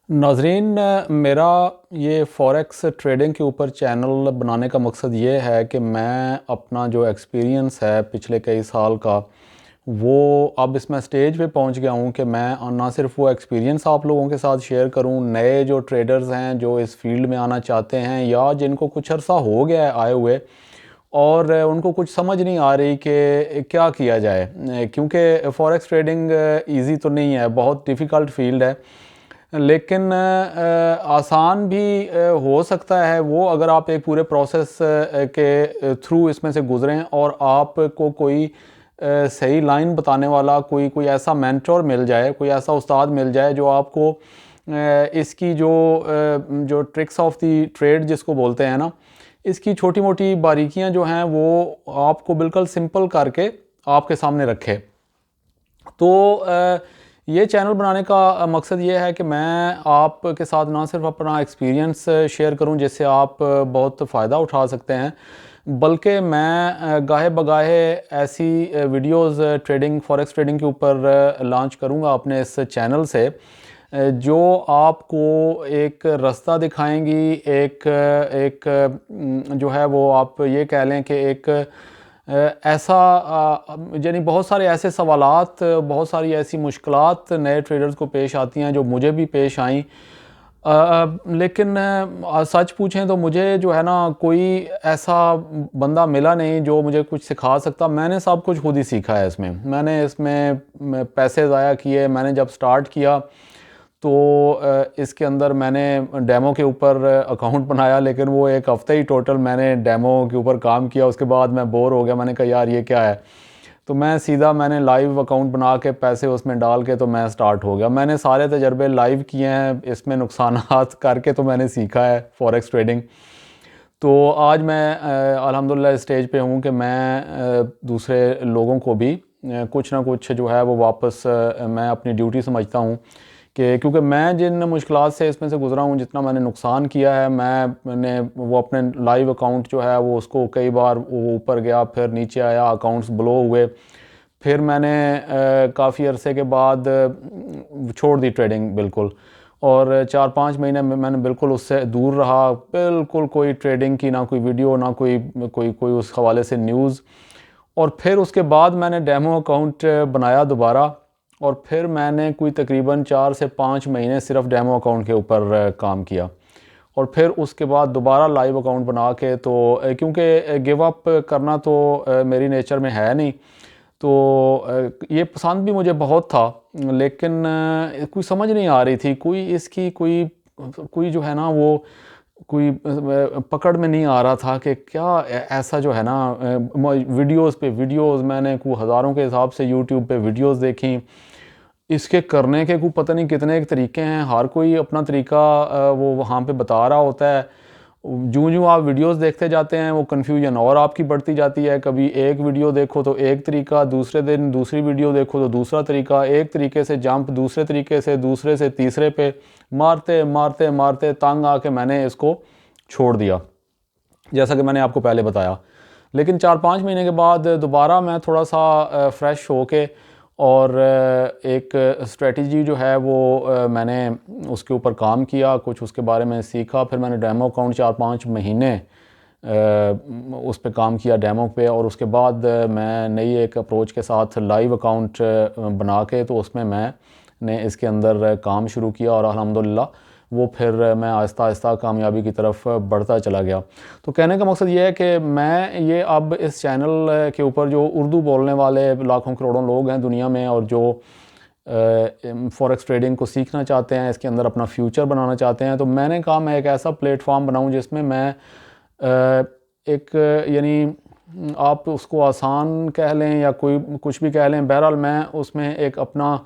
नाज़रीन, मेरा ये फॉरेक्स ट्रेडिंग के ऊपर चैनल बनाने का मकसद ये है कि मैं अपना जो एक्सपीरियंस है पिछले कई साल का, वो अब इसमें स्टेज पे पहुंच गया हूं कि मैं ना सिर्फ वो एक्सपीरियंस आप लोगों के साथ शेयर करूं, नए जो ट्रेडर्स हैं जो इस फील्ड में आना चाहते हैं या जिनको कुछ अरसा हो गया है आए हुए और उनको कुछ समझ नहीं आ रही कि क्या किया जाए, क्योंकि फॉरेक्स ट्रेडिंग ईज़ी तो नहीं है, बहुत डिफ़िकल्ट फील्ड है। लेकिन आसान भी हो सकता है वो, अगर आप एक पूरे प्रोसेस के थ्रू इसमें से गुज़रें और आपको कोई सही लाइन बताने वाला कोई कोई ऐसा मेंटर मिल जाए, कोई ऐसा उस्ताद मिल जाए जो आपको इसकी जो ट्रिक्स ऑफ द ट्रेड जिसको बोलते हैं ना, इसकी छोटी मोटी बारीकियां जो हैं वो आपको बिल्कुल सिंपल करके आपके सामने रखे। तो ये चैनल बनाने का मकसद ये है कि मैं आपके साथ ना सिर्फ अपना एक्सपीरियंस शेयर करूं जिससे आप बहुत फ़ायदा उठा सकते हैं, बल्कि मैं गाहे बगाहे ऐसी वीडियोस ट्रेडिंग फॉरेक्स ट्रेडिंग के ऊपर लॉन्च करूंगा अपने इस चैनल से, जो आपको एक रास्ता दिखाएंगी, एक एक जो है वो आप ये कह लें कि एक ऐसा यानी बहुत सारे ऐसे सवालात, बहुत सारी ऐसी मुश्किलात नए ट्रेडर्स को पेश आती हैं जो मुझे भी पेश आईं। लेकिन सच पूछें तो मुझे जो है ना कोई ऐसा बंदा मिला नहीं जो मुझे कुछ सिखा सकता। मैंने सब कुछ खुद ही सीखा है इसमें। मैंने इसमें पैसे ज़ाया किए। मैंने जब स्टार्ट किया तो इसके अंदर मैंने डेमो के ऊपर अकाउंट बनाया, लेकिन वो एक हफ़्ते ही टोटल मैंने डेमो के ऊपर काम किया। उसके बाद मैं बोर हो गया, मैंने कहा यार ये क्या है, तो मैंने लाइव अकाउंट बना के पैसे उसमें डाल के तो मैं स्टार्ट हो गया। मैंने सारे तजर्बे लाइव किए हैं, इसमें नुकसानात करके तो मैंने सीखा है फॉरेक्स ट्रेडिंग। तो आज मैं अल्हम्दुलिल्लाह इस स्टेज पे हूँ कि मैं दूसरे लोगों को भी कुछ ना कुछ जो है वो वापस मैं अपनी ड्यूटी समझता हूँ कि क्योंकि मैं जिन मुश्किलात से इसमें से गुज़रा हूँ, जितना मैंने नुकसान किया है, मैंने वो अपने लाइव अकाउंट जो है वो उसको कई बार वो ऊपर गया फिर नीचे आया, अकाउंट्स ब्लो हुए, फिर मैंने काफ़ी अरसे के बाद छोड़ दी ट्रेडिंग बिल्कुल। और 4-5 महीने में मैंने बिल्कुल उससे दूर रहा, बिल्कुल कोई ट्रेडिंग की ना कोई वीडियो, ना कोई कोई कोई उस हवाले से न्यूज़। और फिर उसके बाद मैंने डेमो अकाउंट बनाया दोबारा, और फिर मैंने कोई तकरीबन 4 से 5 महीने सिर्फ डेमो अकाउंट के ऊपर काम किया। और फिर उसके बाद दोबारा लाइव अकाउंट बना के, तो क्योंकि गिव अप करना तो मेरी नेचर में है नहीं, तो ये पसंद भी मुझे बहुत था, लेकिन कोई समझ नहीं आ रही थी, कोई इसकी कोई कोई जो है ना वो कोई पकड़ में नहीं आ रहा था कि क्या ऐसा जो है ना वीडियोस पे वीडियोस मैंने कोई हज़ारों के हिसाब से यूट्यूब पे वीडियोस देखी। इसके करने के कोई पता नहीं कितने एक तरीके हैं, हर कोई अपना तरीका वो वहाँ पे बता रहा होता है। जूँ आप वीडियोस देखते जाते हैं वो कन्फ्यूजन और आपकी बढ़ती जाती है। कभी एक वीडियो देखो तो एक तरीका, दूसरे दिन दूसरी वीडियो देखो तो दूसरा तरीका, एक तरीके से जंप दूसरे तरीके से, दूसरे से तीसरे पे मारते मारते मारते तंग आके मैंने इसको छोड़ दिया, जैसा कि मैंने आपको पहले बताया। लेकिन 4-5 महीने के बाद दोबारा मैं थोड़ा सा फ्रेश होके और एक स्ट्रेटजी जो है वो मैंने उसके ऊपर काम किया, कुछ उसके बारे में सीखा। फिर मैंने डेमो अकाउंट 4-5 महीने उस पे काम किया डेमो पे, और उसके बाद मैं नई एक अप्रोच के साथ लाइव अकाउंट बना के तो उसमें मैंने इसके अंदर काम शुरू किया, और अल्हम्दुलिल्लाह वो फिर मैं आहिस्ता आहिस्ता कामयाबी की तरफ बढ़ता चला गया। तो कहने का मकसद ये है कि मैं ये अब इस चैनल के ऊपर जो उर्दू बोलने वाले लाखों करोड़ों लोग हैं दुनिया में, और जो फॉरेक्स ट्रेडिंग को सीखना चाहते हैं, इसके अंदर अपना फ्यूचर बनाना चाहते हैं, तो मैंने कहा मैं एक ऐसा प्लेटफॉर्म बनाऊं जिसमें मैं एक यानी आप उसको आसान कह लें या कोई कुछ भी कह लें, बहरहाल मैं उसमें एक अपना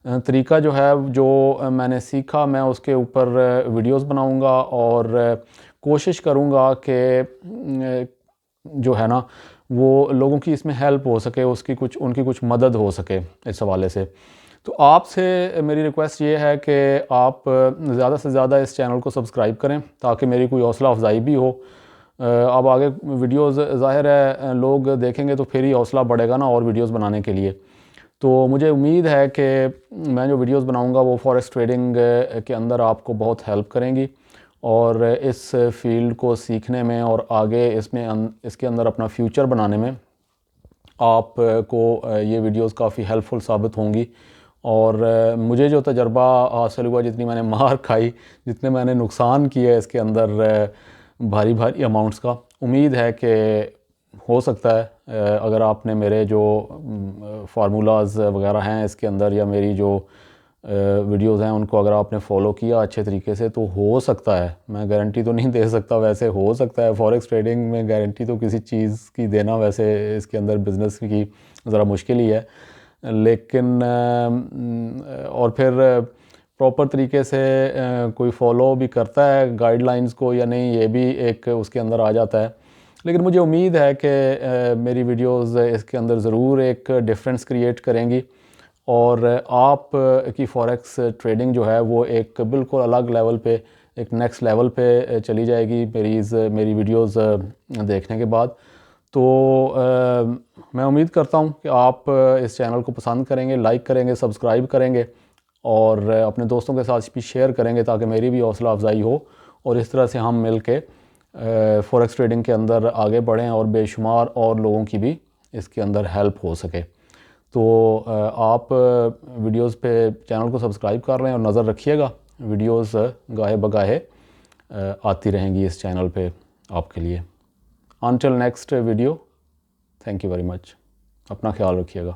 तरीका जो है जो मैंने सीखा मैं उसके ऊपर वीडियोस बनाऊंगा, और कोशिश करूंगा कि जो है ना वो लोगों की इसमें हेल्प हो सके, उनकी कुछ मदद हो सके इस हवाले से। तो आपसे मेरी रिक्वेस्ट ये है कि आप ज़्यादा से ज़्यादा इस चैनल को सब्सक्राइब करें ताकि मेरी कोई हौसला अफजाई भी हो। अब आगे वीडियोस ज़ाहिर है लोग देखेंगे तो फिर ही हौसला बढ़ेगा ना और वीडियोस बनाने के लिए। تو مجھے امید ہے کہ میں جو ویڈیوز بناؤں گا وہ فوریکس ٹریڈنگ کے اندر آپ کو بہت ہیلپ کریں گی، اور اس فیلڈ کو سیکھنے میں اور آگے اس کے اندر اپنا فیوچر بنانے میں آپ کو یہ ویڈیوز کافی ہیلپ فل ثابت ہوں گی۔ اور مجھے جو تجربہ حاصل ہوا، جتنی میں نے مار کھائی، جتنے میں نے نقصان کیا اس کے اندر بھاری بھاری اماؤنٹس کا، امید ہے کہ ہو سکتا ہے اگر آپ نے میرے جو فارمولاز وغیرہ ہیں اس کے اندر، یا میری جو ویڈیوز ہیں ان کو اگر آپ نے فالو کیا اچھے طریقے سے، تو ہو سکتا ہے، میں گارنٹی تو نہیں دے سکتا، ویسے ہو سکتا ہے، فوریکس ٹریڈنگ میں گارنٹی تو کسی چیز کی دینا ویسے اس کے اندر بزنس کی ذرا مشکل ہی ہے، لیکن اور پھر پراپر طریقے سے کوئی فالو بھی کرتا ہے گائیڈ لائنز کو یا نہیں، یہ بھی ایک اس کے اندر آ جاتا ہے۔ لیکن مجھے امید ہے کہ میری ویڈیوز اس کے اندر ضرور ایک ڈفرینس کریٹ کریں گی، اور آپ کی فوریکس ٹریڈنگ جو ہے وہ ایک بالکل الگ لیول پہ، ایک نیکسٹ لیول پہ چلی جائے گی میری ویڈیوز دیکھنے کے بعد۔ تو میں امید کرتا ہوں کہ آپ اس چینل کو پسند کریں گے، لائک کریں گے، سبسکرائب کریں گے، اور اپنے دوستوں کے ساتھ بھی شیئر کریں گے تاکہ میری بھی حوصلہ افزائی ہو، اور اس طرح سے ہم مل کے فوریکس ٹریڈنگ کے اندر آگے بڑھیں اور بے شمار اور لوگوں کی بھی اس کے اندر ہیلپ ہو سکے۔ تو آپ ویڈیوز پہ چینل کو سبسکرائب کر رہے ہیں اور نظر رکھیے گا، ویڈیوز گاہے بگاہے آتی رہیں گی اس چینل پہ آپ کے لیے۔ Until next video, thank you very much, اپنا خیال رکھیے گا۔